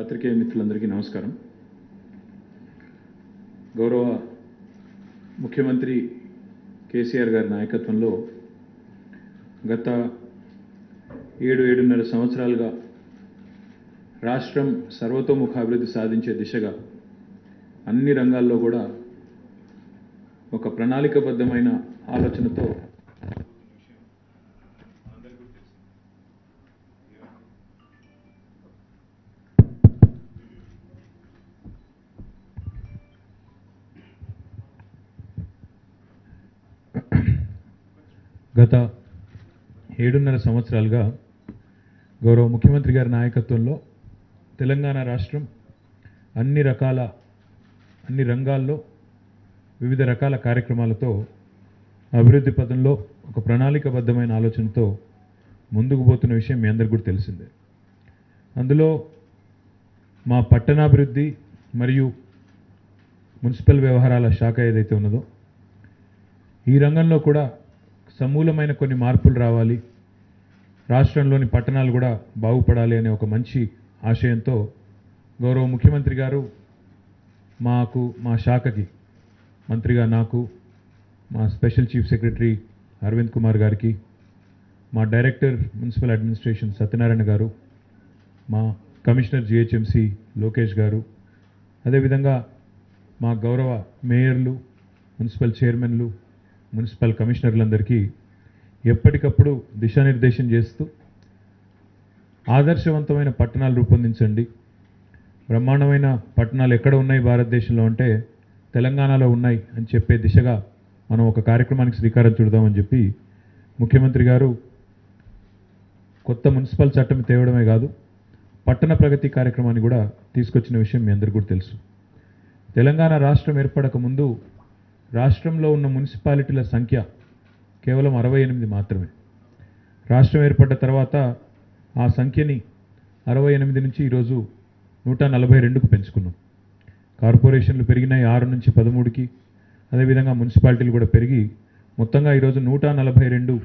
పాత్రికేయ మిత్రులందరికీ నమస్కారం. గౌరవ ముఖ్యమంత్రి కేసీఆర్ గారి నాయకత్వంలో గత 7-7.5 సంవత్సరాలుగా రాష్ట్రం సర్వతోముఖాభివృద్ధి సాధించే దిశగా అన్ని రంగాల్లో కూడా ఒక ప్రణాళికాబద్ధమైన ఆలోచనతో గత 7.5 సంవత్సరాలుగా గౌరవ ముఖ్యమంత్రి గారి నాయకత్వంలో తెలంగాణ రాష్ట్రం అన్ని రంగాల్లో వివిధ రకాల కార్యక్రమాలతో అభివృద్ధి పథంలో ఒక ప్రణాళికాబద్ధమైన ఆలోచనతో ముందుకు పోతున్న విషయం మీ అందరికీ కూడా తెలిసిందే. అందులో మా పట్టణాభివృద్ధి మరియు మున్సిపల్ వ్యవహారాల శాఖ ఏదైతే ఉన్నదో ఈ రంగంలో కూడా సమూలమైన కొన్ని మార్పులు రావాలి, రాష్ట్రంలోని పట్టణాలు కూడా బాగుపడాలి అనే ఒక మంచి ఆశయంతో గౌరవ ముఖ్యమంత్రి గారు మా శాఖకి మంత్రిగా నాకు, మా special chief secretary Arvind Kumar గారికి, మా డైరెక్టర్ మున్సిపల్ అడ్మినిస్ట్రేషన్ సత్యనారాయణ గారు, మా కమిషనర్ జిహెచ్ఎంసి లోకేష్ గారు, అదేవిధంగా మా గౌరవ మేయర్లు, మున్సిపల్ చైర్మన్లు, మున్సిపల్ కమిషనర్లందరికీ ఎప్పటికప్పుడు దిశానిర్దేశం చేస్తూ ఆదర్శవంతమైన పట్టణాలు రూపొందించండి, బ్రహ్మాండమైన పట్టణాలు ఎక్కడ ఉన్నాయి భారతదేశంలో అంటే తెలంగాణలో ఉన్నాయి అని చెప్పే దిశగా మనం ఒక కార్యక్రమానికి శ్రీకారం చుడదామని చెప్పి ముఖ్యమంత్రి గారు కొత్త మున్సిపల్ చట్టం తేవడమే కాదు పట్టణ ప్రగతి కార్యక్రమాన్ని కూడా తీసుకొచ్చిన విషయం మీ అందరికీ కూడా తెలుసు. తెలంగాణ రాష్ట్రం ఏర్పడక ముందు రాష్ట్రంలో ఉన్న మున్సిపాలిటీల సంఖ్య కేవలం 68 మాత్రమే. రాష్ట్రం ఏర్పడ్డ తర్వాత ఆ సంఖ్యని 68 నుంచి ఈరోజు 142కు పెంచుకున్నాం. కార్పొరేషన్లు పెరిగినాయి 6 నుంచి 13కి, అదేవిధంగా మున్సిపాలిటీలు కూడా పెరిగి మొత్తంగా ఈరోజు 142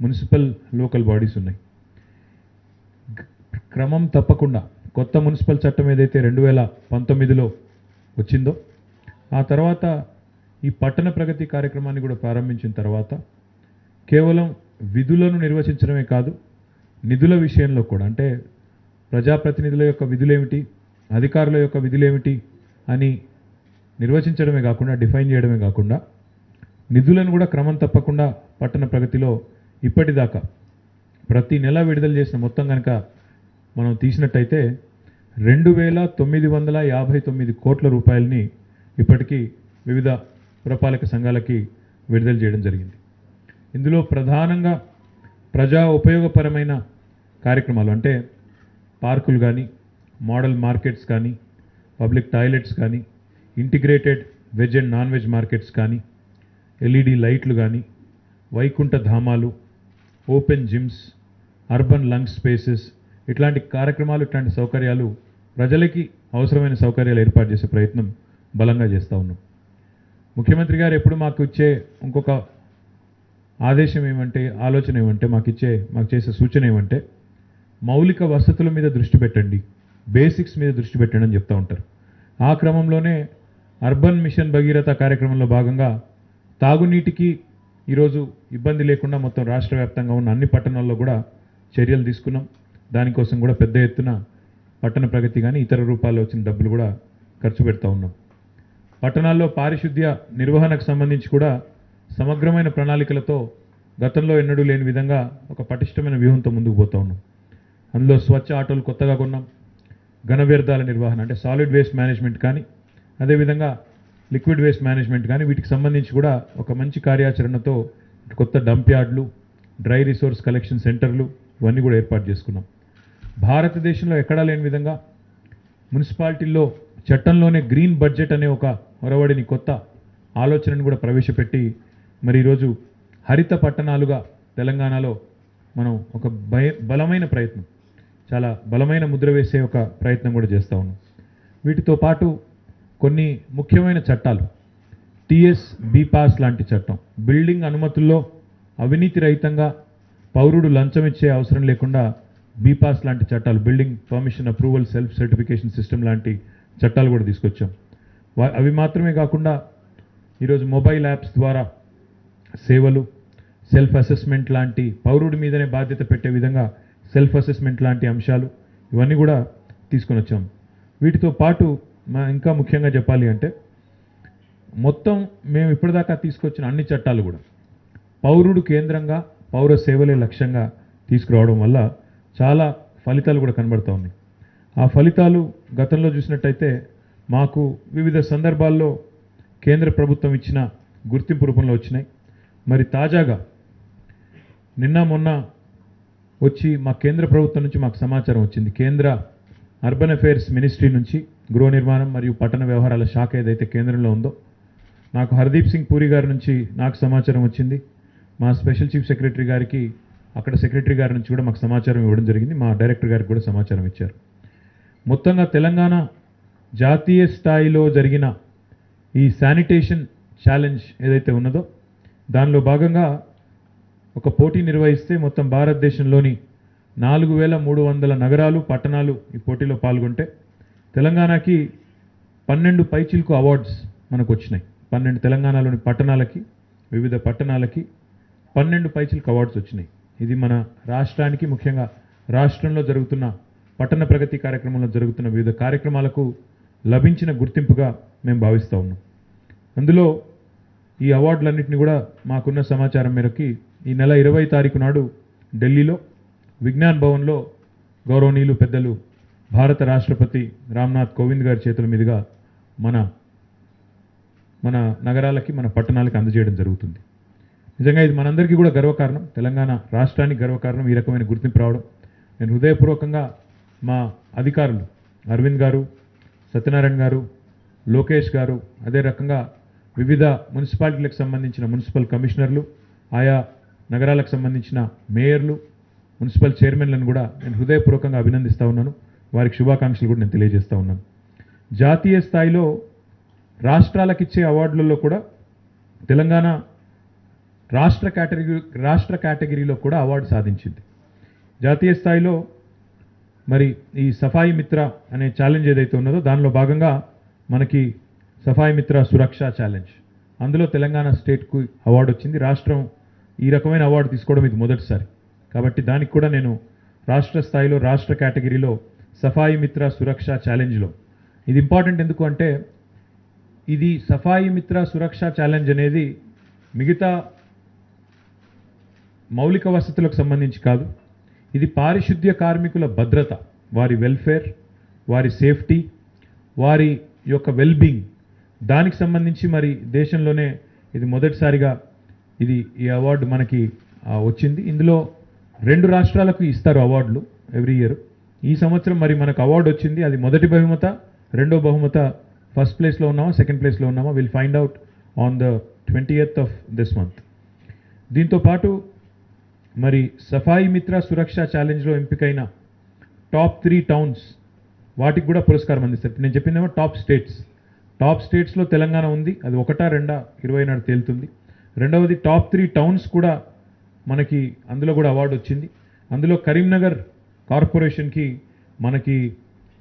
మున్సిపల్ లోకల్ బాడీస్ ఉన్నాయి. క్రమం తప్పకుండా కొత్త మున్సిపల్ చట్టం ఏదైతే 2019లో వచ్చిందో ఆ తర్వాత ఈ పట్టణ ప్రగతి కార్యక్రమాన్ని కూడా ప్రారంభించిన తర్వాత కేవలం విధులను నిర్వచించడమే కాదు, నిధుల విషయంలో కూడా అంటే ప్రజాప్రతినిధుల యొక్క విధులేమిటి, అధికారుల యొక్క విధులేమిటి అని నిర్వచించడమే కాకుండా, డిఫైన్ చేయడమే కాకుండా నిధులను కూడా క్రమం తప్పకుండా పట్టణ ప్రగతిలో ఇప్పటిదాకా ప్రతి నెల విడుదల చేసిన మొత్తం కనుక మనం తీసినట్టయితే 2,959 కోట్ల రూపాయలని ఇప్పటికీ వివిధ పురపాలక సంఘాలకి విడుదల చేయడం జరిగింది. ఇందులో ప్రధానంగా ప్రజా ఉపయోగపరమైన కార్యక్రమాలు అంటే పార్కులు కానీ, మోడల్ మార్కెట్స్ కానీ, పబ్లిక్ టాయిలెట్స్ కానీ, integrated veg and non veg markets కానీ, ఎల్ఈడి లైట్లు కానీ, వైకుంఠ ధామాలు, open gyms, urban lung spaces ఇట్లాంటి కార్యక్రమాలు, ఇట్లాంటి సౌకర్యాలు ప్రజలకి అవసరమైన సౌకర్యాలు ఏర్పాటు చేసే ప్రయత్నం బలంగా చేస్తూ ఉన్నాం. ముఖ్యమంత్రి గారు ఎప్పుడు మాకు ఇచ్చే ఇంకొక ఆదేశం ఏమంటే, ఆలోచన ఏమంటే, మాకు చేసే సూచన ఏమంటే మౌలిక వసతుల మీద దృష్టి పెట్టండి, బేసిక్స్ మీద దృష్టి పెట్టండి అని చెప్తూ ఉంటారు. ఆ క్రమంలోనే అర్బన్ మిషన్ భగీరథ కార్యక్రమంలో భాగంగా తాగునీటికి ఈరోజు ఇబ్బంది లేకుండా మొత్తం రాష్ట్ర వ్యాప్తంగా ఉన్న అన్ని పట్టణాల్లో కూడా చర్యలు తీసుకున్నాం. దానికోసం కూడా పెద్ద ఎత్తున పట్టణ ప్రగతి కానీ ఇతర రూపాల్లో వచ్చిన డబ్బులు కూడా ఖర్చు పెడతా ఉన్నాం. పట్టణాల్లో పారిశుద్ధ్య నిర్వహణకు సంబంధించి కూడా సమగ్రమైన ప్రణాళికలతో గతంలో ఎన్నడూ లేని విధంగా ఒక పటిష్టమైన వ్యూహంతో ముందుకు పోతూ ఉన్నాం. అందులో స్వచ్ఛ ఆటోలు కొత్తగా కొన్నాం, ఘన వ్యర్థాల నిర్వహణ అంటే సాలిడ్ వేస్ట్ మేనేజ్మెంట్ కానీ, అదేవిధంగా లిక్విడ్ వేస్ట్ మేనేజ్మెంట్ కానీ వీటికి సంబంధించి కూడా ఒక మంచి కార్యాచరణతో కొత్త డంప్ యార్డ్లు, డ్రై రిసోర్స్ కలెక్షన్ సెంటర్లు ఇవన్నీ కూడా ఏర్పాటు చేసుకున్నాం. భారతదేశంలో ఎక్కడా లేని విధంగా మున్సిపాలిటీల్లో చట్టంలోనే గ్రీన్ బడ్జెట్ అనే ఒక ఒరవడిని కొత్త ఆలోచనను కూడా ప్రవేశపెట్టి మరి ఈరోజు హరిత పట్టణాలుగా తెలంగాణలో మనం ఒక బలమైన ప్రయత్నం, చాలా బలమైన ముద్ర వేసే ఒక ప్రయత్నం కూడా చేస్తూ ఉన్నాం. వీటితో పాటు కొన్ని ముఖ్యమైన చట్టాలు, టీఎస్ బీపాస్ లాంటి చట్టం, బిల్డింగ్ అనుమతుల్లో అవినీతి రహితంగా పౌరుడు లంచం ఇచ్చే అవసరం లేకుండా బీపాస్ లాంటి చట్టాలు, building permission approval self certification system లాంటి చట్టాలు కూడా తీసుకొచ్చాం. అవి మాత్రమే కాకుండా ఈరోజు మొబైల్ యాప్స్ ద్వారా సేవలు, సెల్ఫ్ అసెస్మెంట్ లాంటి పౌరుడి మీదనే బాధ్యత పెట్టే విధంగా సెల్ఫ్ అసెస్మెంట్ లాంటి అంశాలు ఇవన్నీ కూడా తీసుకొని వచ్చాం. వీటితో పాటు ఇంకా ముఖ్యంగా చెప్పాలి అంటే మొత్తం మేము ఇప్పటిదాకా తీసుకొచ్చిన అన్ని చట్టాలు కూడా పౌరుడు కేంద్రంగా పౌర సేవలే లక్ష్యంగా తీసుకురావడం వల్ల చాలా ఫలితాలు కూడా కనబడుతూ ఉన్నాయి. ఆ ఫలితాలు గతంలో చూసినట్టయితే మాకు వివిధ సందర్భాల్లో కేంద్ర ప్రభుత్వం ఇచ్చిన గుర్తింపు రూపంలో వచ్చినాయి. మరి తాజాగా నిన్న మొన్న వచ్చి మా కేంద్ర ప్రభుత్వం నుంచి మాకు సమాచారం వచ్చింది. కేంద్ర అర్బన్ అఫైర్స్ మినిస్ట్రీ నుంచి గృహ నిర్మాణం మరియు పట్టణ వ్యవహారాల శాఖ ఏదైతే కేంద్రంలో ఉందో, నాకు హర్దీప్ సింగ్ పూరి గారి నుంచి నాకు సమాచారం వచ్చింది. మా స్పెషల్ చీఫ్ సెక్రటరీ గారికి అక్కడ సెక్రటరీ గారి నుంచి కూడా మాకు సమాచారం ఇవ్వడం జరిగింది. మా డైరెక్టర్ గారికి కూడా సమాచారం ఇచ్చారు. మొత్తంగా తెలంగాణ జాతీయ స్థాయిలో జరిగిన ఈ శానిటేషన్ ఛాలెంజ్ ఏదైతే ఉన్నదో దానిలో భాగంగా ఒక పోటీ నిర్వహిస్తే మొత్తం భారతదేశంలోని 4300 నగరాలు, పట్టణాలు ఈ పోటీలో పాల్గొంటే తెలంగాణకి 12 పైచిల్కు అవార్డ్స్ మనకు వచ్చినాయి. 12 తెలంగాణలోని పట్టణాలకి, వివిధ పట్టణాలకి 12 పైచిల్కు అవార్డ్స్ వచ్చినాయి. ఇది మన రాష్ట్రానికి, ముఖ్యంగా రాష్ట్రంలో జరుగుతున్న పట్టణ ప్రగతి కార్యక్రమంలో జరుగుతున్న వివిధ కార్యక్రమాలకు లభించిన గుర్తింపుగా మేము భావిస్తూ ఉన్నాం. అందులో ఈ అవార్డులన్నింటినీ కూడా మాకున్న సమాచారం మేరకి ఈ నెల 20 తారీఖు నాడు ఢిల్లీలో విజ్ఞాన్ భవన్లో గౌరవనీయులు పెద్దలు భారత రాష్ట్రపతి రామ్నాథ్ కోవింద్ గారి చేతుల మీదుగా మన నగరాలకి, మన పట్టణాలకి అందజేయడం జరుగుతుంది. నిజంగా ఇది మనందరికీ కూడా గర్వకారణం, తెలంగాణ రాష్ట్రానికి గర్వకారణం ఈ రకమైన గుర్తింపు రావడం. నేను హృదయపూర్వకంగా మా అధికారులు అరవింద్ గారు, సత్యనారాయణ గారు, లోకేష్ గారు, అదే రకంగా వివిధ మున్సిపాలిటీలకు సంబంధించిన మున్సిపల్ కమిషనర్లు, ఆయా నగరాలకు సంబంధించిన మేయర్లు, మున్సిపల్ చైర్మన్లను కూడా నేను హృదయపూర్వకంగా అభినందిస్తూ ఉన్నాను. వారికి శుభాకాంక్షలు కూడా నేను తెలియజేస్తూ ఉన్నాను. జాతీయ స్థాయిలో రాష్ట్రాలకు ఇచ్చే అవార్డులలో కూడా తెలంగాణ రాష్ట్ర కేటగిరీలో కూడా అవార్డు సాధించింది. జాతీయ స్థాయిలో మరి ఈ సఫాయి మిత్ర అనే ఛాలెంజ్ ఏదైతే ఉన్నదో దానిలో భాగంగా మనకి సఫాయి మిత్ర సురక్ష ఛాలెంజ్, అందులో తెలంగాణ స్టేట్కు అవార్డు వచ్చింది. రాష్ట్రం ఈ రకమైన అవార్డు తీసుకోవడం ఇది మొదటిసారి. కాబట్టి దానికి కూడా నేను రాష్ట్ర స్థాయిలో, రాష్ట్ర కేటగిరీలో సఫాయి మిత్ర సురక్ష ఛాలెంజ్లో ఇది ఇంపార్టెంట్. ఎందుకు అంటే ఇది సఫాయి మిత్ర సురక్ష ఛాలెంజ్ అనేది మిగతా మౌలిక వసతులకు సంబంధించి కాదు. ఇది పారిశుద్ధ్య కార్మికుల భద్రత, వారి వెల్ఫేర్, వారి సేఫ్టీ, వారి యొక్క వెల్బీయింగ్, దానికి సంబంధించి మరి దేశంలోనే ఇది మొదటిసారిగా ఈ అవార్డు మనకి వచ్చింది. ఇందులో 2 రాష్ట్రాలకు ఇస్తారు అవార్డులు ఎవ్రీ ఇయర్. ఈ సంవత్సరం మరి మనకు అవార్డు వచ్చింది. అది మొదటి బహుమత, రెండో బహుమత, ఫస్ట్ ప్లేస్లో ఉన్నామా, సెకండ్ ప్లేస్లో ఉన్నామా, will find out on the 20th of this month. దీంతో పాటు మరి సఫాయి మిత్ర సురక్ష ఛాలెంజ్లో ఎంపికైన టాప్ 3 టౌన్స్ వాటికి కూడా పురస్కారం అందిస్తారు. నేను చెప్పిందేమో టాప్ స్టేట్స్లో తెలంగాణ ఉంది. అది 1, 2, 20 నాడు తేలుతుంది. రెండవది టాప్ 3 టౌన్స్ కూడా మనకి అందులో కూడా అవార్డు వచ్చింది. అందులో కరీంనగర్ కార్పొరేషన్కి మనకి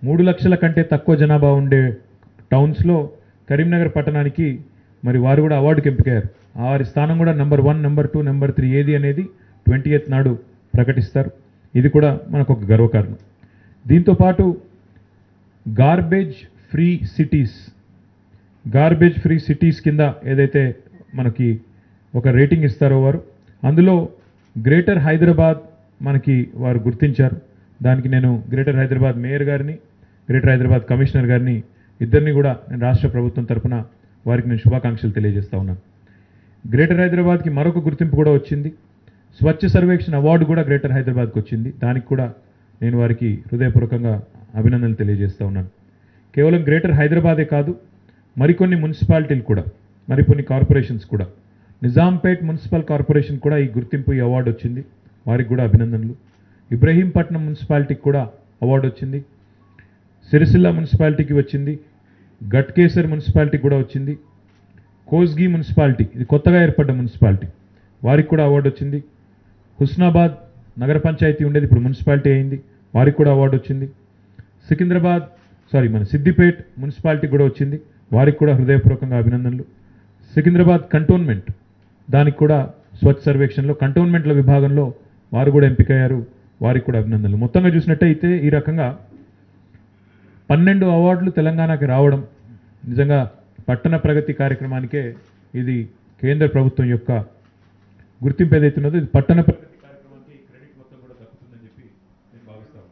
3 లక్షల కంటే తక్కువ జనాభా ఉండే టౌన్స్లో కరీంనగర్ పట్టణానికి మరి వారు కూడా అవార్డుకి ఎంపికయ్యారు. వారి స్థానం కూడా నెంబర్ 1, నెంబర్ 2, నెంబర్ 3 ఏది అనేది 20th నాడు ప్రకటిస్తారు. ఇది కూడా మనకు ఒక గర్వకారణం. దీంతోపాటు గార్బేజ్ ఫ్రీ సిటీస్ కింద ఏదైతే మనకి ఒక రేటింగ్ ఇస్తారో వారు, అందులో గ్రేటర్ హైదరాబాద్ మనకి వారు గుర్తించారు. దానికి నేను గ్రేటర్ హైదరాబాద్ మేయర్ గారిని, గ్రేటర్ హైదరాబాద్ కమిషనర్ గారిని ఇద్దరిని కూడా నేను రాష్ట్ర ప్రభుత్వం తరఫున వారికి నేను శుభాకాంక్షలు తెలియజేస్తా ఉన్నాను. గ్రేటర్ హైదరాబాద్కి మరొక గుర్తింపు కూడా వచ్చింది. స్వచ్ఛ సర్వేక్షణ అవార్డు కూడా గ్రేటర్ హైదరాబాద్కి వచ్చింది. దానికి కూడా నేను వారికి హృదయపూర్వకంగా అభినందనలు తెలియజేస్తూ ఉన్నాను. కేవలం గ్రేటర్ హైదరాబాదే కాదు, మరికొన్ని మున్సిపాలిటీలు కూడా, మరికొన్ని కార్పొరేషన్స్ కూడా, నిజాంపేట్ మున్సిపల్ కార్పొరేషన్ కూడా ఈ గుర్తింపు, ఈ అవార్డు వచ్చింది. వారికి కూడా అభినందనలు. ఇబ్రహీంపట్నం మున్సిపాలిటీకి కూడా అవార్డు వచ్చింది. సిరిసిల్ల మున్సిపాలిటీకి వచ్చింది. గట్కేసర్ మున్సిపాలిటీకి కూడా వచ్చింది. కోస్గి మున్సిపాలిటీ, ఇది కొత్తగా ఏర్పడ్డ మున్సిపాలిటీ, వారికి కూడా అవార్డు వచ్చింది. హుస్నాబాద్ నగర పంచాయతీ ఉండేది, ఇప్పుడు మున్సిపాలిటీ అయింది, వారికి కూడా అవార్డు వచ్చింది. మన సిద్దిపేట్ మున్సిపాలిటీ కూడా వచ్చింది, వారికి కూడా హృదయపూర్వకంగా అభినందనలు. సికింద్రాబాద్ కంటోన్మెంట్, దానికి కూడా స్వచ్ఛ సర్వేక్షణలో కంటోన్మెంట్ల విభాగంలో వారు కూడా ఎంపికయ్యారు, వారికి కూడా అభినందనలు. మొత్తంగా చూసినట్టయితే ఈ రకంగా 12 అవార్డులు తెలంగాణకి రావడం నిజంగా పట్టణ ప్రగతి కార్యక్రమానికే ఇది కేంద్ర ప్రభుత్వం యొక్క గుర్తింపు ఏదైతున్నదో ఇది పట్టణ ప్రగతి కార్యక్రమానికి క్రెడిట్ మొత్తం కూడా దక్కుతుందని చెప్పి నేను భావిస్తాను.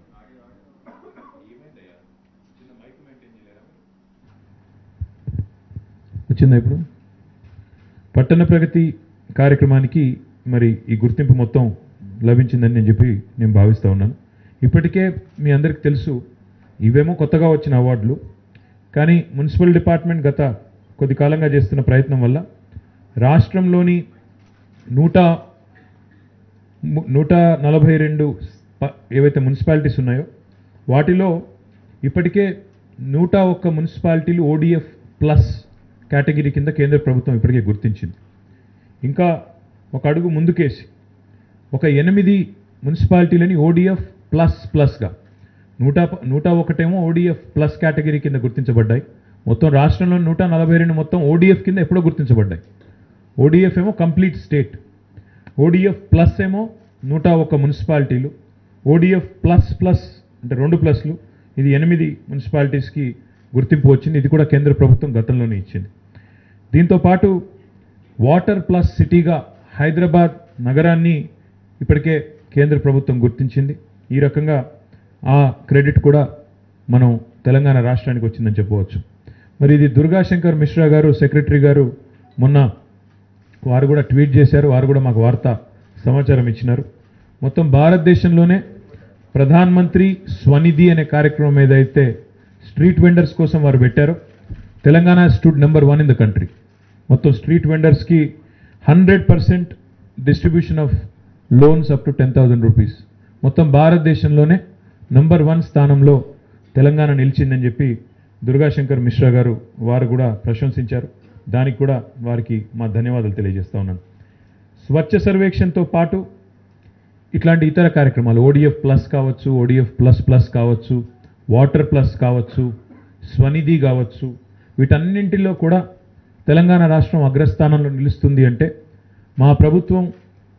వచ్చిందా ఇప్పుడు? పట్టణ ప్రగతి కార్యక్రమానికి మరి ఈ గుర్తింపు మొత్తం లభించిందని నేను భావిస్తూ ఉన్నాను. ఇప్పటికే మీ అందరికీ తెలుసు, ఇవేమో కొత్తగా వచ్చిన అవార్డులు, కానీ మున్సిపల్ డిపార్ట్మెంట్ గత కొద్ది కాలంగా చేస్తున్న ప్రయత్నం వల్ల రాష్ట్రంలోని 142 ఏవైతే మున్సిపాలిటీస్ ఉన్నాయో వాటిలో ఇప్పటికే 101 మున్సిపాలిటీలు ఓడిఎఫ్ ప్లస్ కేటగిరీ కింద కేంద్ర ప్రభుత్వం ఇప్పటికే గుర్తించింది. ఇంకా ఒక అడుగు ముందుకేసి ఒక 8 మున్సిపాలిటీలని ఓడిఎఫ్ ప్లస్గా 101 ఓడిఎఫ్ ప్లస్ కేటగిరీ కింద గుర్తించబడ్డాయి. మొత్తం రాష్ట్రంలో 142 మొత్తం ఓడిఎఫ్ కింద ఎప్పుడో గుర్తించబడ్డాయి. ఓడిఎఫ్ ఏమో కంప్లీట్ స్టేట్, ఓడిఎఫ్ ప్లస్ ఏమో 101 మున్సిపాలిటీలు, ఓడిఎఫ్ ప్లస్ అంటే 2 ప్లస్లు, ఇది 8 మున్సిపాలిటీస్కి గుర్తింపు వచ్చింది. ఇది కూడా కేంద్ర ప్రభుత్వం గతంలోనే ఇచ్చింది. దీంతోపాటు వాటర్ ప్లస్ సిటీగా హైదరాబాద్ నగరాన్ని ఇప్పటికే కేంద్ర ప్రభుత్వం గుర్తించింది. ఈ రకంగా ఆ క్రెడిట్ కూడా మనం తెలంగాణ రాష్ట్రానికి వచ్చిందని చెప్పవచ్చు. మరి ఇది దుర్గాశంకర్ మిశ్రా గారు, సెక్రటరీ గారు, మొన్న వారు కూడా ట్వీట్ చేశారు, వారు కూడా మాకు వార్తా సమాచారం ఇచ్చినారు. మొత్తం భారతదేశంలోనే ప్రధాన్ మంత్రి స్వనిధి అనే కార్యక్రమం ఏదైతే స్ట్రీట్ వెండర్స్ కోసం వారు పెట్టారో, Telangana stood number 1 in the country. మొత్తం స్ట్రీట్ వెండర్స్కి 100% distribution of loans up to 10,000 rupees. మొత్తం భారతదేశంలోనే నంబర్ 1 స్థానంలో తెలంగాణ నిలిచిందని చెప్పి దుర్గాశంకర్ మిశ్రా గారు వారు కూడా ప్రశంసించారు. దానికి కూడా వారికి మా ధన్యవాదాలు తెలియజేస్తా ఉన్నాను. స్వచ్ఛ సర్వేక్షణతో పాటు ఇట్లాంటి ఇతర కార్యక్రమాలు ఓడిఎఫ్ ప్లస్ కావచ్చు, ఓడిఎఫ్ ప్లస్ కావచ్చు, వాటర్ ప్లస్ కావచ్చు, స్వనిధి కావచ్చు, వీటన్నింటిలో కూడా తెలంగాణ రాష్ట్రం అగ్రస్థానంలో నిలుస్తుంది అంటే మా ప్రభుత్వం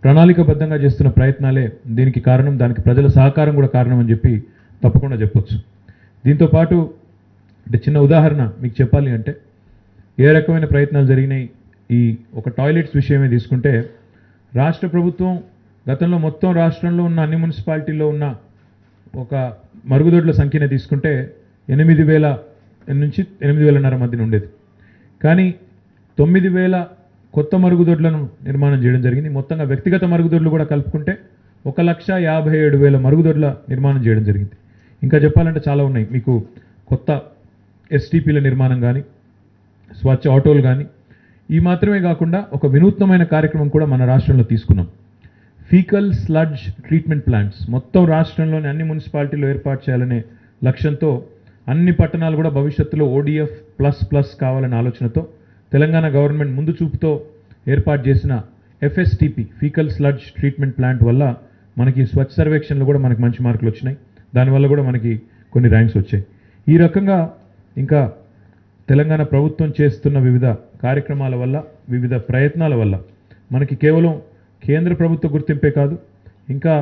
ప్రణాళికబద్ధంగా చేస్తున్న ప్రయత్నాలే దీనికి కారణం, దానికి ప్రజల సహకారం కూడా కారణం అని చెప్పి తప్పకుండా చెప్పొచ్చు. దీంతోపాటు అంటే చిన్న ఉదాహరణ మీకు చెప్పాలి అంటే ఏ రకమైన ప్రయత్నాలు జరిగినాయి, ఈ ఒక టాయిలెట్స్ విషయమే తీసుకుంటే రాష్ట్ర ప్రభుత్వం గతంలో మొత్తం రాష్ట్రంలో ఉన్న అన్ని మున్సిపాలిటీల్లో ఉన్న ఒక మరుగుదొడ్ల సంఖ్యనే తీసుకుంటే 8,000 నుంచి 8,500 మధ్యన ఉండేది. కానీ 9,000 కొత్త మరుగుదొడ్లను నిర్మాణం చేయడం జరిగింది. మొత్తంగా వ్యక్తిగత మరుగుదొడ్లు కూడా కలుపుకుంటే 1,57,000 మరుగుదొడ్ల నిర్మాణం చేయడం జరిగింది. ఇంకా చెప్పాలంటే చాలా ఉన్నాయి. మీకు కొత్త ఎస్టీపీల నిర్మాణం కానీ, స్వచ్ఛ ఆటోలు కానీ, ఈ మాత్రమే కాకుండా ఒక వినూత్నమైన కార్యక్రమం కూడా మన రాష్ట్రంలో తీసుకున్నాం. ఫీకల్ స్లడ్జ్ ట్రీట్మెంట్ ప్లాంట్స్ మొత్తం రాష్ట్రంలోని అన్ని మున్సిపాలిటీలో ఏర్పాటు చేయాలనే లక్ష్యంతో అన్ని పట్టణాలు కూడా భవిష్యత్తులో ఓడిఎఫ్ ప్లస్ కావాలనే ఆలోచనతో తెలంగాణ గవర్నమెంట్ ముందు చూపుతో ఏర్పాటు చేసిన FSTP faecal sludge treatment plant వల్ల మనకి స్వచ్ఛ సర్వేక్షణలో కూడా మనకి మంచి మార్కులు వచ్చినాయి. దానివల్ల కూడా మనకి కొన్ని ర్యాంక్స్ వచ్చాయి. ఈ రకంగా ఇంకా తెలంగాణ ప్రభుత్వం చేస్తున్న వివిధ కార్యక్రమాల వల్ల, వివిధ ప్రయత్నాల వల్ల మనకి కేవలం కేంద్ర ప్రభుత్వ గుర్తింపే కాదు, ఇంకా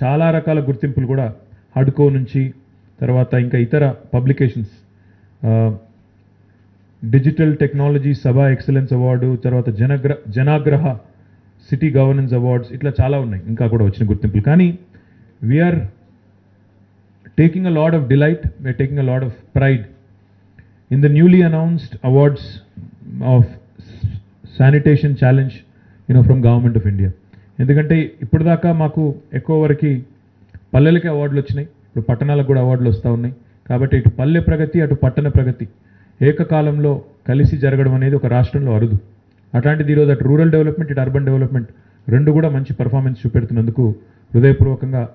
చాలా రకాల గుర్తింపులు కూడా హడ్కో నుంచి, తర్వాత ఇంకా ఇతర పబ్లికేషన్స్, డిజిటల్ టెక్నాలజీ సభా ఎక్సలెన్స్ అవార్డు, తర్వాత జనాగ్రహ సిటీ గవర్నెన్స్ అవార్డ్స్, ఇట్లా చాలా ఉన్నాయి ఇంకా కూడా వచ్చిన గుర్తింపులు. కానీ we're taking a lot of delight, we're taking a lot of pride in the newly announced awards of sanitation challenge from government of India. ఎందుకంటే ఇప్పటిదాకా మాకు ఎక్కువ వరకు పల్లెలకే అవార్డులు వచ్చినాయి, ఇప్పుడు పట్టణాలకు కూడా అవార్డులు వస్తూ ఉన్నాయి. కాబట్టి ఇటు పల్లె ప్రగతి అటు పట్టణ ప్రగతి ఏకకాలంలో కలిసి జరగడం అనేది ఒక రాష్ట్రంలో అరుదు. అట్లాంటిది ఈరోజు అటు రూరల్ డెవలప్మెంట్ ఇటు అర్బన్ డెవలప్మెంట్ రెండు కూడా మంచి పర్ఫార్మెన్స్ చూపెడుతున్నందుకు హృదయపూర్వకంగా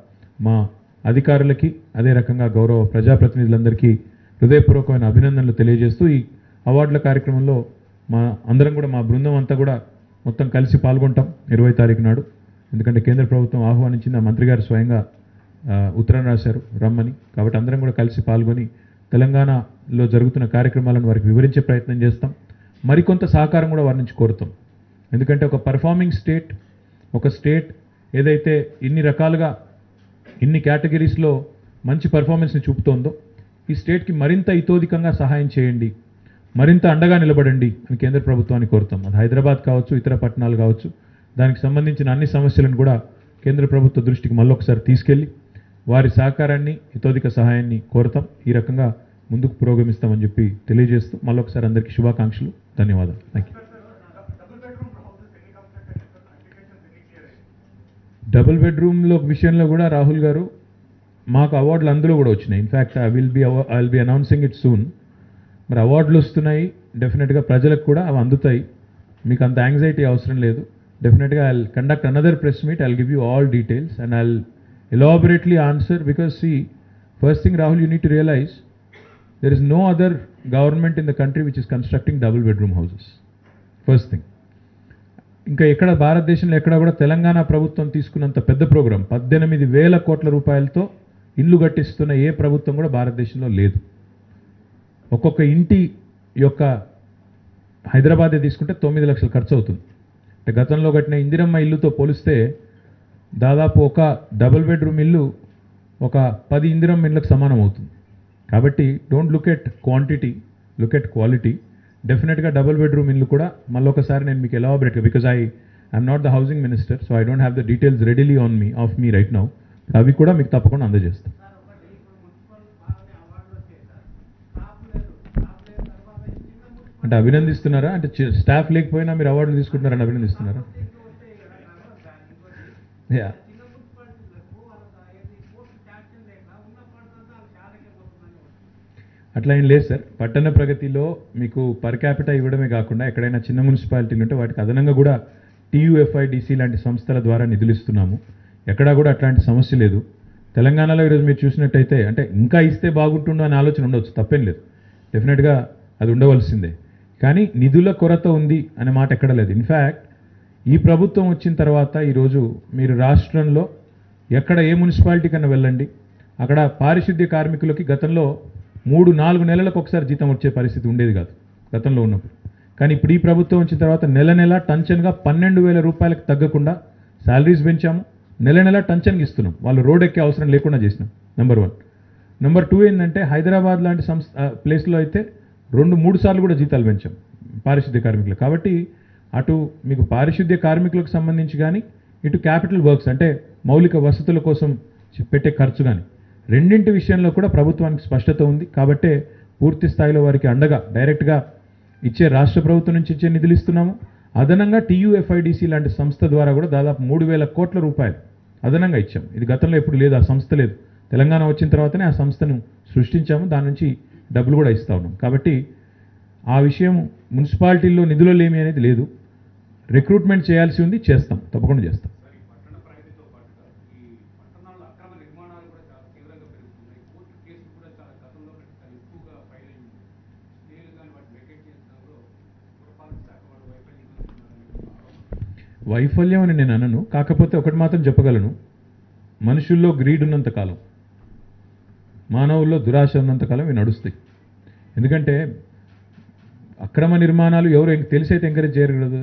మా అధికారులకి, అదే రకంగా గౌరవ ప్రజాప్రతినిధులందరికీ హృదయపూర్వకమైన అభినందనలు తెలియజేస్తూ ఈ అవార్డుల కార్యక్రమంలో అందరం కూడా, మా బృందం అంతా కూడా మొత్తం కలిసి పాల్గొంటాం 20 తారీఖు నాడు. ఎందుకంటే కేంద్ర ప్రభుత్వం ఆహ్వానించింది, ఆ మంత్రి గారు స్వయంగా ఉత్తరం రాశారు రమ్మని. కాబట్టి అందరం కూడా కలిసి పాల్గొని తెలంగాణలో జరుగుతున్న కార్యక్రమాలను వారికి వివరించే ప్రయత్నం చేస్తాం. మరికొంత సహకారం కూడా వారి నుంచి కోరుతాం. ఎందుకంటే ఒక పర్ఫార్మింగ్ స్టేట్, ఒక స్టేట్ ఏదైతే ఇన్ని రకాలుగా ఇన్ని కేటగిరీస్లో మంచి పర్ఫార్మెన్స్ని చూపుతోందో, ఈ స్టేట్కి మరింత ఇతోధికంగా సహాయం చేయండి, మరింత అండగా నిలబడండి అని కేంద్ర ప్రభుత్వాన్ని కోరుతాం. అది హైదరాబాద్ కావచ్చు, ఇతర పట్టణాలు కావచ్చు, దానికి సంబంధించిన అన్ని సమస్యలను కూడా కేంద్ర ప్రభుత్వ దృష్టికి మళ్ళొకసారి తీసుకెళ్ళి వారి సహకారాన్ని, ఇతోధిక సహాయాన్ని కోరుతాం. ఈ రకంగా ముందుకు పురోగమిస్తామని చెప్పి తెలియజేస్తూ మళ్ళొకసారి అందరికీ శుభాకాంక్షలు, ధన్యవాదాలు. Thank you. డబుల్ బెడ్రూమ్లో విషయంలో కూడా రాహుల్ గారు మాకు అవార్డులు అందులో కూడా వచ్చినాయి. In fact I will be announcing it soon. మరి అవార్డులు వస్తున్నాయి, డెఫినెట్గా ప్రజలకు కూడా అవి అందుతాయి. మీకు అంత యాంగ్జైటీ అవసరం లేదు. డెఫినెట్గా I conduct another press meet, I give you all details and I elaborately answer, because see, first thing Rahul, you need to realize there is no other government in the country which is constructing double bedroom houses. First thing. ఇంకా ఎక్కడ భారతదేశంలో ఎక్కడ కూడా తెలంగాణ ప్రభుత్వం తీసుకున్నంత పెద్ద programme 18,000 కోట్ల రూపాయలతో ఇల్లు కట్టిస్తున్న ఏ ప్రభుత్వం కూడా భారతదేశంలో లేదు. ఒక్కొక్క ఇంటి యొక్క హైదరాబాదే తీసుకుంటే 9 లక్షలు ఖర్చు అవుతుంది. అంటే గతంలో కట్టిన ఇందిరమ్మ ఇల్లుతో పోలిస్తే దాదాపు ఒక డబుల్ బెడ్రూమ్ ఇల్లు ఒక 10 ఇందిరమ్మ ఇళ్ళకు సమానం అవుతుంది. కాబట్టి don't look at quantity, look at quality. డెఫినెట్గా డబుల్ బెడ్రూమ్ ఇల్లు కూడా మళ్ళొకసారి నేను మీకు ఎలాబరేట్గా, because I'm not the housing minister, so I don't have the details readily of me right now. అవి కూడా మీకు తప్పకుండా అందజేస్తాం. అంటే అభినందిస్తున్నారా? అంటే స్టాఫ్ లేకపోయినా మీరు అవార్డులు తీసుకుంటున్నారని అభినందిస్తున్నారా? యా, అట్లా ఏం లేదు సార్. పట్టణ ప్రగతిలో మీకు పర్ క్యాపిటల్ ఇవ్వడమే కాకుండా ఎక్కడైనా చిన్న మున్సిపాలిటీలు ఉంటే వాటికి అదనంగా కూడా టీయూఎఫ్ఐడిసి లాంటి సంస్థల ద్వారా నిధులు ఇస్తున్నాము. ఎక్కడా కూడా అట్లాంటి సమస్య లేదు. తెలంగాణలో ఈరోజు మీరు చూసినట్టయితే, అంటే ఇంకా ఇస్తే బాగుంటుందో అనే ఆలోచన ఉండవచ్చు, తప్పేం లేదు, డెఫినెట్గా అది ఉండవలసిందే. కానీ నిధుల కొరత ఉంది అనే మాట ఎక్కడ లేదు. ఇన్ఫ్యాక్ట్ ఈ ప్రభుత్వం వచ్చిన తర్వాత ఈరోజు మీరు రాష్ట్రంలో ఎక్కడ ఏ మున్సిపాలిటీ కన్నా వెళ్ళండి, అక్కడ పారిశుద్ధ్య కార్మికులకి గతంలో 3-4 నెలలకు ఒకసారి జీతం వచ్చే పరిస్థితి ఉండేది కాదు గతంలో ఉన్నప్పుడు. కానీ ఇప్పుడు ఈ ప్రభుత్వం వచ్చిన తర్వాత నెల నెల టంచన్గా 12,000 రూపాయలకు తగ్గకుండా శాలరీస్ పెంచాము. నెల నెల టంచన్గా ఇస్తున్నాం. వాళ్ళు రోడ్ ఎక్కే అవసరం లేకుండా చేసినాం. నెంబర్ 1. నెంబర్ 2 ఏంటంటే హైదరాబాద్ లాంటి ప్లేస్లో అయితే 2-3 సార్లు కూడా జీతాలు పెంచాం పారిశుద్ధ్య కార్మికులు. కాబట్టి అటు మీకు పారిశుద్ధ్య కార్మికులకు సంబంధించి కానీ, ఇటు క్యాపిటల్ వర్క్స్ అంటే మౌలిక వసతుల కోసం పెట్టే ఖర్చు కానీ, రెండింటి విషయంలో కూడా ప్రభుత్వానికి స్పష్టత ఉంది. కాబట్టే పూర్తి స్థాయిలో వారికి అండగా డైరెక్ట్గా ఇచ్చే రాష్ట్ర ప్రభుత్వం నుంచి ఇచ్చే నిధులు ఇస్తున్నాము. అదనంగా టీయూఎఫ్ఐడిసి లాంటి సంస్థ ద్వారా కూడా దాదాపు 3,000 కోట్ల రూపాయలు అదనంగా ఇచ్చాము. ఇది గతంలో ఎప్పుడు లేదు, ఆ సంస్థ లేదు. తెలంగాణ వచ్చిన తర్వాతనే ఆ సంస్థను సృష్టించాము, దాని నుంచి డబ్బులు కూడా ఇస్తా ఉన్నాం. కాబట్టి ఆ విషయం మున్సిపాలిటీల్లో నిధులు లేమి అనేది లేదు. రిక్రూట్మెంట్ చేయాల్సి ఉంది, చేస్తాం, తప్పకుండా చేస్తాం. వైఫల్యం అని నేను అనను, కాకపోతే ఒకటి మాత్రం చెప్పగలను, మనుషుల్లో గ్రీడ్ ఉన్నంత కాలం, మానవుల్లో దురాశ ఉన్నంత కాలం ఇవి నడుస్తాయి. ఎందుకంటే అక్రమ నిర్మాణాలు ఎవరు తెలిసైతే ఎంకరేజ్ చేయరు కదా.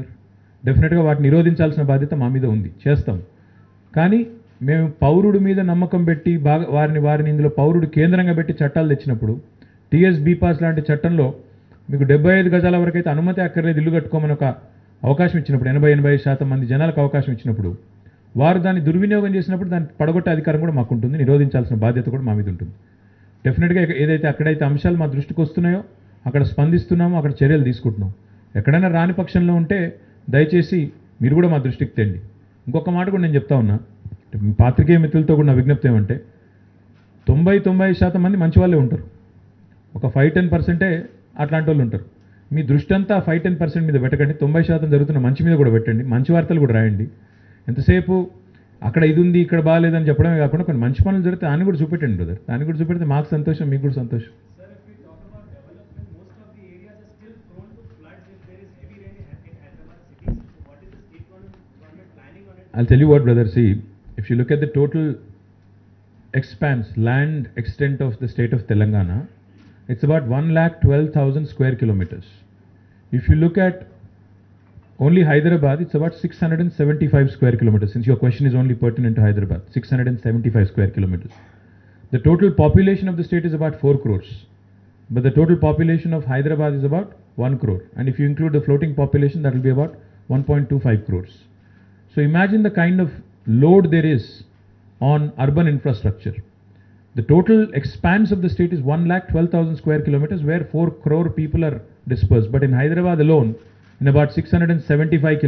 డెఫినెట్గా వాటిని నిరోధించాల్సిన బాధ్యత మా మీద ఉంది, చేస్తాం. కానీ మేము పౌరుడి మీద నమ్మకం పెట్టి వారిని ఇందులో పౌరుడు కేంద్రంగా పెట్టి చట్టాలు తెచ్చినప్పుడు, టీఎస్ బీపాస్ లాంటి చట్టంలో మీకు 75 గజాల వరకు అయితే అనుమతి అక్కర్లేదు ఇల్లు కట్టుకోమని ఒక అవకాశం ఇచ్చినప్పుడు, 80-85% మంది జనాలకు అవకాశం ఇచ్చినప్పుడు, వారు దాన్ని దుర్వినియోగం చేసినప్పుడు దాన్ని పడగొట్టే అధికారం కూడా మాకు ఉంటుంది, నిరోధించాల్సిన బాధ్యత కూడా మా మీద ఉంటుంది. డెఫినెట్గా ఏదైతే అక్కడైతే అంశాలు మా దృష్టికి వస్తున్నాయో అక్కడ స్పందిస్తున్నామో, అక్కడ చర్యలు తీసుకుంటున్నాం. ఎక్కడైనా రాని పక్షంలో ఉంటే దయచేసి మీరు కూడా మా దృష్టికి తెండి. ఇంకొక మాట కూడా నేను చెప్తా ఉన్నా, పాత్రికేయ మిత్రులతో కూడా నా విజ్ఞప్తి ఏమంటే, 90-90% మంది మంచి వాళ్ళే ఉంటారు, ఒక 5-10% అట్లాంటి వాళ్ళు ఉంటారు. మీ దృష్టి అంతా 5-10% మీద పెట్టకండి, 90% జరుగుతున్న మంచి మీద కూడా పెట్టండి, మంచి వార్తలు కూడా రాయండి. ఎంతసేపు అక్కడ ఇది ఉంది ఇక్కడ బాగాలేదని చెప్పడమే కాకుండా కొన్ని మంచి పనులు జరిగితే దాన్ని కూడా చూపెట్టండి బ్రదర్. దాన్ని కూడా చూపెడితే మాకు సంతోషం, మీకు కూడా సంతోషం. I'll tell you what, brother. See, if you look at the total expanse, land extent of the state of Telangana, it's about 1,12,000 square kilometers. If you look at only Hyderabad, it's about 675 square kilometers. Since your question is only pertinent to Hyderabad, 675 square kilometers. The total population of the state is about 4 crores. But the total population of Hyderabad is about 1 crore. And if you include the floating population, that will be about 1.25 crores. So imagine the kind of load there is on urban infrastructure. The total expanse of the state is 1,12,000 square kilometers, where 4 crore people are dispersed. But in Hyderabad alone, in about 675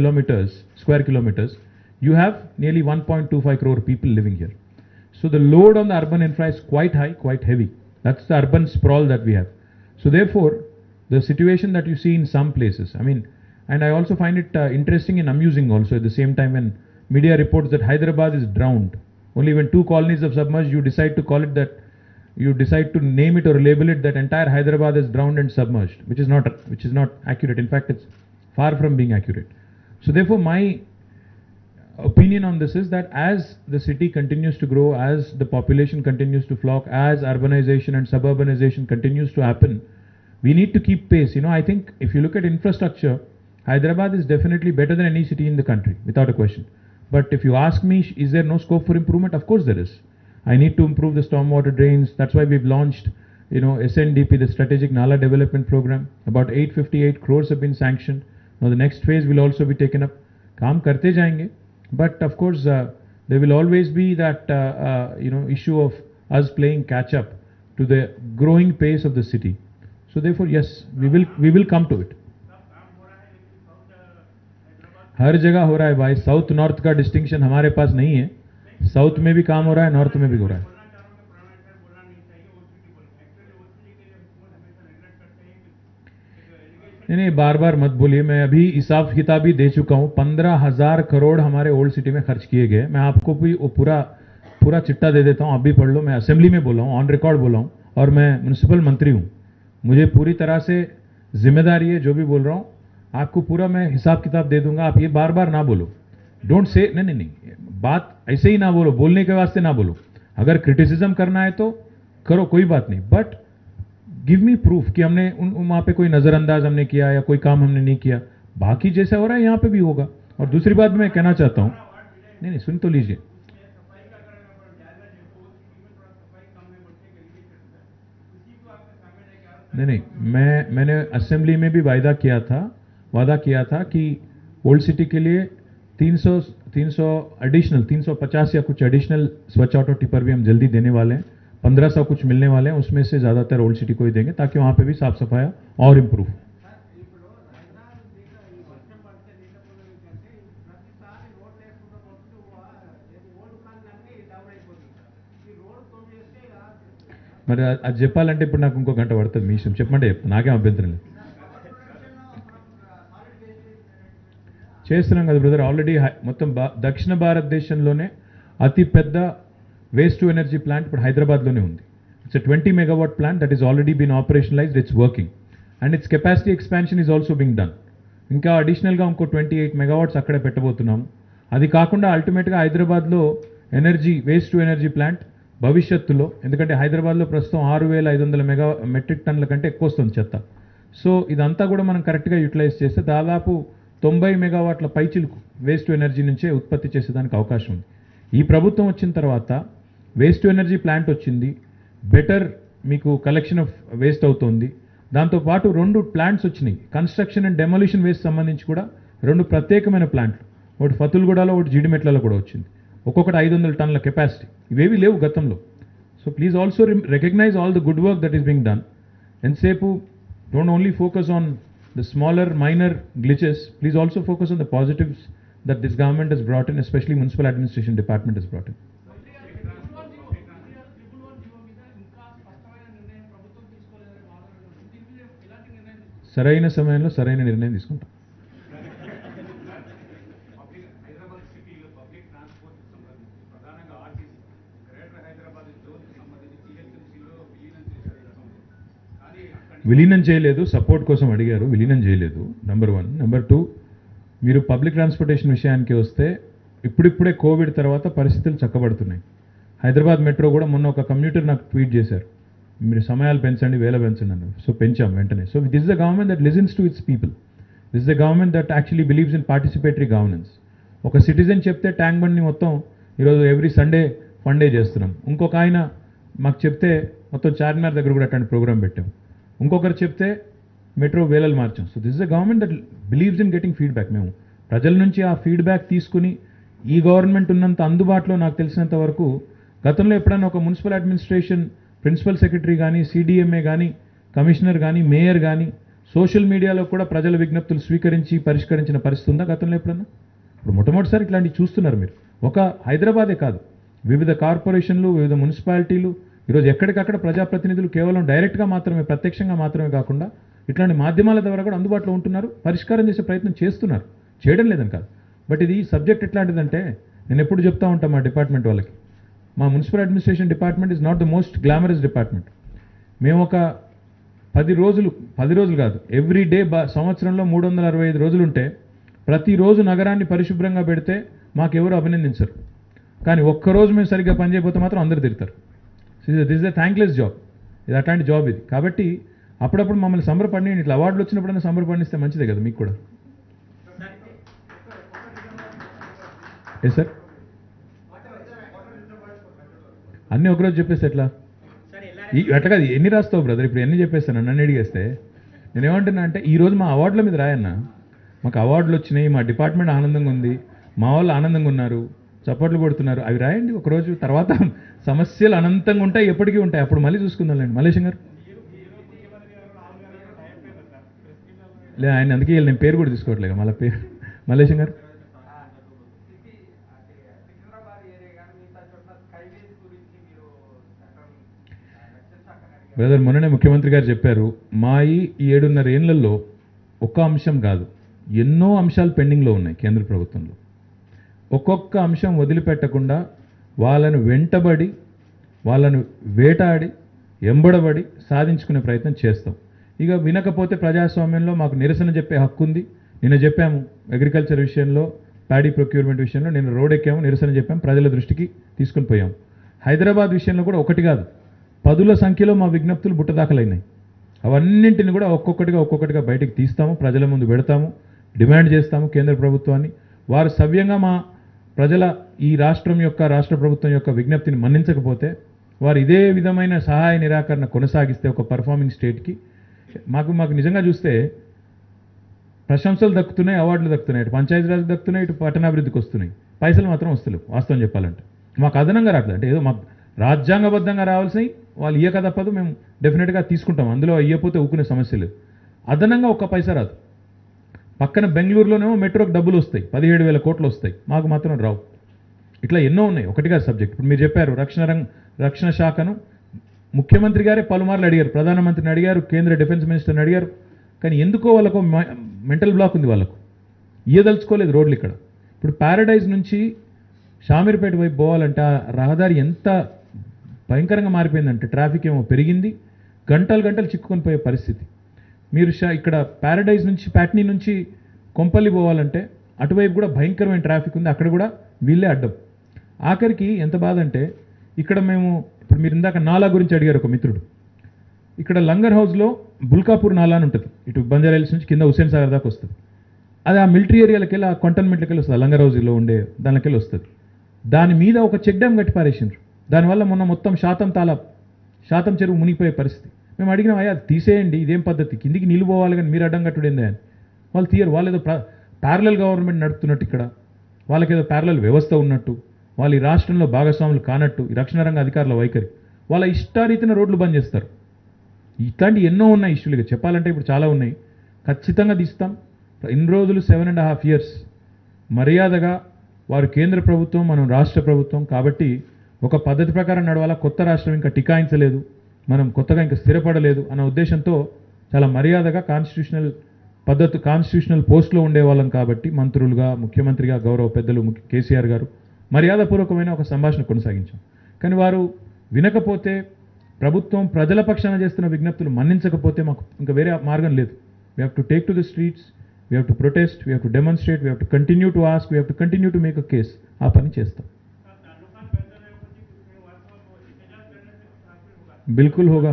square kilometers, you have nearly 1.25 crore people living here. So the load on the urban infra is quite high, quite heavy. That's the urban sprawl that we have. So therefore, the situation that you see in some places, I mean, and I also find it interesting and amusing also at the same time when media reports that Hyderabad is drowned. Only when 2 colonies have submerged, you decide to call it that, you decide to name it or label it that entire Hyderabad is drowned and submerged, which is not accurate. In fact, it's far from being accurate. So therefore, my opinion on this is that as the city continues to grow, as the population continues to flock, as urbanization and suburbanization continues to happen, we need to keep pace. I think if you look at infrastructure, Hyderabad is definitely better than any city in the country, without a question. But if you ask me, is there no scope for improvement? Of course there is. I need to improve the stormwater drains. That's why we've launched, SNDP, the Strategic Nala Development Program. About 858 crores have been sanctioned. Now the next phase will also be taken up. Kaam karte jayenge. But of course, there will always be that, issue of us playing catch up to the growing pace of the city. So therefore, yes, we will come to it. हर जगह हो रहा है भाई. South north का distinction हमारे पास नहीं है. South में भी काम हो रहा है, नॉर्थ में भी हो रहा है. नहीं, बार बार मत बोलिए. मैं अभी हिसाब किताब ही दे चुका हूँ. 15,000 करोड़ हमारे ओल्ड सिटी में खर्च किए गए. मैं आपको भी पूरा चिट्ठा दे देता हूँ, आप भी पढ़ लो. मैं असेंबली में बोला हूँ, ऑन रिकॉर्ड बोला हूँ, और मैं म्युनिसिपल मंत्री हूँ. मुझे पूरी तरह से जिम्मेदारी है. जो भी बोल रहा हूँ आपको पूरा मैं हिसाब किताब दे दूंगा. आप ये बार बार ना बोलो. डोंट से, नहीं, बात ऐसे ही ना बोलो. बोलने के वास्ते ना बोलो. अगर क्रिटिसिज्म करना है तो करो, कोई बात नहीं. बट गिव मी प्रूफ कि हमने वहां पे कोई नजरअंदाज हमने किया या कोई काम हमने नहीं किया. बाकी जैसा हो रहा है यहाँ पे भी होगा. और दूसरी बात मैं कहना चाहता हूं, नहीं, सुन तो लीजिए. नहीं, मैंने असेंबली में भी वादा किया था कि ओल्ड सिटी के लिए 300 एडिशनल 350 या कुछ एडिशनल स्वच्छ ऑटो टिपर भी हम जल्दी देने वाले हैं. 1500 कुछ मिलने वाले हैं. उसमें से ज़्यादातर ओल्ड सिटी को ही देंगे ताकि वहाँ पे भी साफ सफाया और इम्प्रूव. మరి అది చెప్పాలంటే ఇప్పుడు నాకు ఇంకో గంట పడుతుంది. మీ ఇష్టం, చెప్పమంటే చెప్తాను, నాకేం అభ్యంతరం లేదు. చేస్తున్నాం కదా బ్రదర్. ఆల్రెడీ మొత్తం దక్షిణ భారతదేశంలోనే అతి పెద్ద వేస్ట్ టు ఎనర్జీ ప్లాంట్ ఇప్పుడు హైదరాబాద్లోనే ఉంది. It's 20 megawatt plant that is already been operationalised. It's working and its capacity expansion is also being done. ఇంకా అడిషనల్గా ఇంకో 28 మెగావాట్స్ అక్కడే పెట్టబోతున్నాము. అది కాకుండా అల్టిమేట్గా హైదరాబాద్లో వేస్ట్ టు ఎనర్జీ ప్లాంట్ భవిష్యత్తులో, ఎందుకంటే హైదరాబాద్లో ప్రస్తుతం 6,500 మెట్రిక్ టన్నుల కంటే ఎక్కువ వస్తుంది చెత్త. సో ఇదంతా కూడా మనం కరెక్ట్గా యూటిలైజ్ చేస్తే దాదాపు 90 మెగావాట్ల పైచిలుకు వేస్ట్ టు ఎనర్జీ నుంచే ఉత్పత్తి చేసేదానికి అవకాశం ఉంది. ఈ ప్రభుత్వం వచ్చిన తర్వాత వేస్ట్ టు ఎనర్జీ ప్లాంట్ వచ్చింది. బెటర్ మీకు కలెక్షన్ ఆఫ్ వేస్ట్ అవుతుంది. దాంతోపాటు 2 ప్లాంట్స్ వచ్చినాయి. కన్స్ట్రక్షన్ అండ్ డెమోలిషన్ వేస్ట్ సంబంధించి కూడా 2 ప్రత్యేకమైన ప్లాంట్లు, ఒకటి ఫతుల్గూడలో, ఒకటి జీడిమెట్లలో కూడా వచ్చింది. ఒక్కొక్కటి 500 టన్నుల కెపాసిటీ. ఇవేవి లేవు గతంలో. So please also recognise all the good work that is being done. ఎంతసేపు don't only focus on the smaller minor glitches, please also focus on the positives that this government has brought in, especially municipal administration department has brought in. సరైన సమయంలో సరైన నిర్ణయం తీసుకుంటాం. విలీనం చేయలేదు, support కోసం అడిగారు, విలీనం చేయలేదు. నెంబర్ 1. నెంబర్ 2, మీరు పబ్లిక్ ట్రాన్స్పోర్టేషన్ విషయానికి వస్తే ఇప్పుడిప్పుడే కోవిడ్ తర్వాత పరిస్థితులు చక్కబడుతున్నాయి. హైదరాబాద్ మెట్రో కూడా మొన్న ఒక కమ్యూటర్ నాకు ట్వీట్ చేశారు, మీరు సమయాలు పెంచండి, వేల పెంచండి అన్నారు. సో పెంచాం వెంటనే. So this is the government that listens to it's people. This is the government that actually believes in participatory governance. ఒక సిటిజన్ చెప్తే ట్యాంక్ బండ్ని మొత్తం ఈరోజు ఎవ్రీ సండే ఫండే చేస్తున్నాం. ఇంకొక ఆయన మాకు చెప్తే మొత్తం చార్మినార్ దగ్గర కూడా అట్లాంటి ప్రోగ్రామ్ పెట్టాం. ఇంకొకరు చెప్తే మెట్రో వేలలు మార్చాం. So this is the government that believes in getting feedback. మేము ప్రజల నుంచి ఆ ఫీడ్బ్యాక్ తీసుకుని ఈ గవర్నమెంట్ ఉన్నంత అందుబాటులో నాకు తెలిసినంత వరకు గతంలో ఎప్పుడైనా ఒక మున్సిపల్ అడ్మినిస్ట్రేషన్ ప్రిన్సిపల్ సెక్రటరీ కానీ, సిడిఎంఏ కానీ, కమిషనర్ కానీ, మేయర్ కానీ సోషల్ మీడియాలో కూడా ప్రజల విజ్ఞప్తులు స్వీకరించి పరిష్కరించిన పరిస్థితి ఉందా గతంలో ఎప్పుడన్నా? ఇప్పుడు మొట్టమొదటిసారి ఇట్లాంటివి చూస్తున్నారు మీరు. ఒక హైదరాబాదే కాదు, వివిధ కార్పొరేషన్లు, వివిధ మున్సిపాలిటీలు ఈరోజు ఎక్కడికక్కడ ప్రజాప్రతినిధులు కేవలం డైరెక్ట్గా మాత్రమే, ప్రత్యక్షంగా మాత్రమే కాకుండా ఇట్లాంటి మాధ్యమాల ద్వారా కూడా అందుబాటులో ఉంటున్నారు, పరిష్కారం చేసే ప్రయత్నం చేస్తున్నారు, చేయడం లేదని కాదు. బట్ ఇది సబ్జెక్ట్ ఎట్లాంటిదంటే, నేను ఎప్పుడు చెప్తా ఉంటాను మా డిపార్ట్మెంట్ వాళ్ళకి, మా municipal administration department is not the most glamorous department. మేము ఒక 10 రోజులు కాదు, ఎవ్రీ డే సంవత్సరంలో 365 రోజులు ఉంటే ప్రతిరోజు నగరాన్ని పరిశుభ్రంగా పెడితే మాకెవరు అభినందించరు. కానీ ఒక్కరోజు మేము సరిగ్గా పనిచేయకపోతే మాత్రం అందరు తిడతారు. This is the thankless job. ఇది అట్లాంటి జాబ్ ఇది. కాబట్టి అప్పుడప్పుడు మమ్మల్ని సంబరపడి, ఇట్లా అవార్డులు వచ్చినప్పుడైనా సంబరపడిస్తే మంచిదే కదా మీకు కూడా. ఏ సార్, అన్నీ ఒకరోజు చెప్పేస్తే ఎట్లా? ఎట్లా కాదు, ఎన్ని రాస్తావు బ్రదర్? ఇప్పుడు ఎన్ని చెప్పేస్తాను నన్ను అడిగేస్తే. నేను ఏమంటున్నా అంటే, ఈరోజు మా అవార్డుల మీద రాయన్నా, మాకు అవార్డులు వచ్చినాయి, మా డిపార్ట్మెంట్ ఆనందంగా ఉంది, మా వాళ్ళు ఆనందంగా ఉన్నారు, చప్పట్లు కొడుతున్నారు, అవి రాయండి ఒకరోజు. తర్వాత సమస్యలు అనంతంగా ఉంటాయి, ఎప్పటికీ ఉంటాయి, అప్పుడు మళ్ళీ చూసుకుందాంలేండి. మల్లేశం గారు లే, ఆయన అందుకే నేను పేరు కూడా తీసుకోవట్లేదు మళ్ళీ పేరు. మల్లేశం గారు బ్రదర్, మొన్ననే ముఖ్యమంత్రి గారు చెప్పారు, మా ఈ 7.5 ఏళ్లలో ఒక్క అంశం కాదు, ఎన్నో అంశాలు పెండింగ్లో ఉన్నాయి కేంద్ర ప్రభుత్వంలో. ఒక్కొక్క అంశం వదిలిపెట్టకుండా వాళ్ళను వెంటబడి, వాళ్ళను వేటాడి, ఎంబడబడి సాధించుకునే ప్రయత్నం చేస్తాం. ఇక వినకపోతే ప్రజాస్వామ్యంలో మాకు నిరసన చెప్పే హక్కు ఉంది. నిన్న చెప్పాము, అగ్రికల్చర్ విషయంలో, ప్యాడీ ప్రొక్యూర్మెంట్ విషయంలో నిన్న రోడ్ ఎక్కాము, నిరసన చెప్పాము, ప్రజల దృష్టికి తీసుకుని పోయాము. హైదరాబాద్ విషయంలో కూడా ఒకటి కాదు, 10ల సంఖ్యలో మా విజ్ఞప్తులు బుట్టదాఖలైనాయి. అవన్నింటిని కూడా ఒక్కొక్కటిగా బయటికి తీస్తాము, ప్రజల ముందు పెడతాము, డిమాండ్ చేస్తాము కేంద్ర ప్రభుత్వాన్ని. వారు సవ్యంగా మా ప్రజల, ఈ రాష్ట్ర ప్రభుత్వం యొక్క విజ్ఞప్తిని మన్నించకపోతే, వారు ఇదే విధమైన సహాయ నిరాకరణ కొనసాగిస్తే ఒక పర్ఫార్మింగ్ స్టేట్కి మాకు నిజంగా చూస్తే ప్రశంసలు దక్కుతున్నాయి, అవార్డులు దక్కుతున్నాయి, ఇటు పంచాయతీరాజ్కి దక్కుతున్నాయి, ఇటు పట్టణాభివృద్ధికి వస్తున్నాయి, పైసలు మాత్రం వస్తలేవు వాస్తవం చెప్పాలంటే. మాకు అదనంగా రావట్లేదు, అంటే ఏదో మాకు రాజ్యాంగబద్ధంగా రావాల్సినవి వాళ్ళు ఇయ్యక తప్పదు, మేము డెఫినెట్గా తీసుకుంటాం, అందులో ఇయ్యకపోతే ఊకునే సమస్య లేదు. అదనంగా ఒక్క పైసా రాదు. పక్కన బెంగళూరులోనేమో మెట్రోకి డబ్బులు వస్తాయి, 17,000 కోట్లు వస్తాయి, మాకు మాత్రం రావు. ఇట్లా ఎన్నో ఉన్నాయి, ఒకటిగా సబ్జెక్ట్. ఇప్పుడు మీరు చెప్పారు రక్షణ శాఖను ముఖ్యమంత్రి గారే పలుమార్లు అడిగారు, ప్రధానమంత్రిని అడిగారు, కేంద్ర డిఫెన్స్ మినిస్టర్ని అడిగారు. కానీ ఎందుకో వాళ్ళకు మెంటల్ బ్లాక్ ఉంది, వాళ్ళకు ఇయ్యదలుచుకోలేదు రోడ్లు ఇక్కడ. ఇప్పుడు ప్యారడైజ్ నుంచి షామీర్పేట వైపు పోవాలంటే ఆ రహదారి ఎంత భయంకరంగా మారిపోయిందంటే, ట్రాఫిక్ ఏమో పెరిగింది, గంటలు చిక్కుకొని పోయే పరిస్థితి. మీరు ఇక్కడ ప్యారడైజ్ నుంచి, ప్యాట్నీ నుంచి కొంపల్లి పోవాలంటే అటువైపు కూడా భయంకరమైన ట్రాఫిక్ ఉంది, అక్కడ కూడా వీళ్ళే అడ్డం. ఆఖరికి ఎంత బాధ అంటే, ఇక్కడ మేము ఇప్పుడు మీరు ఇందాక నాలా గురించి అడిగారు ఒక మిత్రుడు, ఇక్కడ లంగర్ హౌస్లో బుల్కాపూర్ నాలా అని ఉంటుంది, ఇటు బంజారాహిల్స్ నుంచి కింద హుస్సేన్ సాగర్ దాకా వస్తుంది. అది ఆ మిలిటరీ ఏరియాలకి వెళ్ళి, ఆ కంటోన్మెంట్లకి వెళ్ళి వస్తుంది, లంగర్ హౌస్లో ఉండే దానికి వెళ్ళి వస్తుంది. దాని మీద ఒక చెక్ డ్యామ్ కట్టి పారేసిండ్రు. దానివల్ల మొన్న మొత్తం శాతం చెరువు మునిగిపోయే పరిస్థితి. మేము అడిగినాం, అయ్యా తీసేయండి, ఇదేం పద్ధతి, కిందికి నీళ్ళు పోవాలి కానీ మీరు అడ్డం కట్టుడేందే అని. వాళ్ళు తీయరు. వాళ్ళు ఏదో ప్యారలల్ గవర్నమెంట్ నడుపుతున్నట్టు, ఇక్కడ వాళ్ళకేదో ప్యారలల్ వ్యవస్థ ఉన్నట్టు, వాళ్ళు ఈ రాష్ట్రంలో భాగస్వాములు కానట్టు, ఈ రక్షణ రంగ అధికారుల వైఖరి, వాళ్ళ ఇష్టారీతిన రోడ్లు బంద్ చేస్తారు. ఇట్లాంటి ఎన్నో ఉన్నాయి ఇష్యూలు, ఇక చెప్పాలంటే ఇప్పుడు చాలా ఉన్నాయి. ఖచ్చితంగా తీస్తాం. ఇన్ని రోజులు 7.5 years మర్యాదగా వారు కేంద్ర ప్రభుత్వం, మనం రాష్ట్ర ప్రభుత్వం కాబట్టి ఒక పద్ధతి ప్రకారం నడవాలా. కొత్త రాష్ట్రం ఇంకా టికాయించలేదు, మనం కొత్తగా ఇంకా స్థిరపడలేదు అన్న ఉద్దేశంతో చాలా మర్యాదగా కాన్స్టిట్యూషనల్ పోస్ట్లో ఉండేవాళ్ళం కాబట్టి మంత్రులుగా, ముఖ్యమంత్రిగా గౌరవ పెద్దలు కేసీఆర్ గారు మర్యాదపూర్వకమైన ఒక సంభాషణ కొనసాగించాం. కానీ వారు వినకపోతే, ప్రభుత్వం ప్రజల పక్షాన చేస్తున్న విజ్ఞప్తులు మన్నించకపోతే మాకు ఇంకా వేరే మార్గం లేదు. We have to take to the streets, we have to protest, we have to demonstrate, we have to continue to ask, we have to continue to make a case. ఆ పని చేస్తాం. बिल्कुल होगा.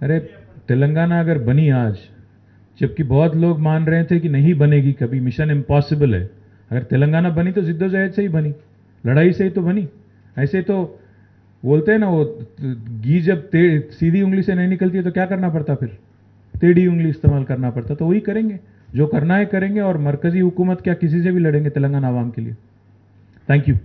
अरे तेलंगाना अगर बनी आज, जबकि बहुत लोग मान रहे थे कि नहीं बनेगी कभी, मिशन इम्पॉसिबल है, अगर तेलंगाना बनी तो जिद्दोजहद से ही बनी, लड़ाई से ही तो बनी. ऐसे तो बोलते हैं ना, वो घी जब सीधी उंगली से नहीं निकलती है तो क्या करना पड़ता, फिर टेढ़ी उंगली इस्तेमाल करना पड़ता. तो वही करेंगे, जो करना है करेंगे, और मरकजी हुकूमत क्या किसी से भी लड़ेंगे तेलंगाना आवाम के लिए. Thank you.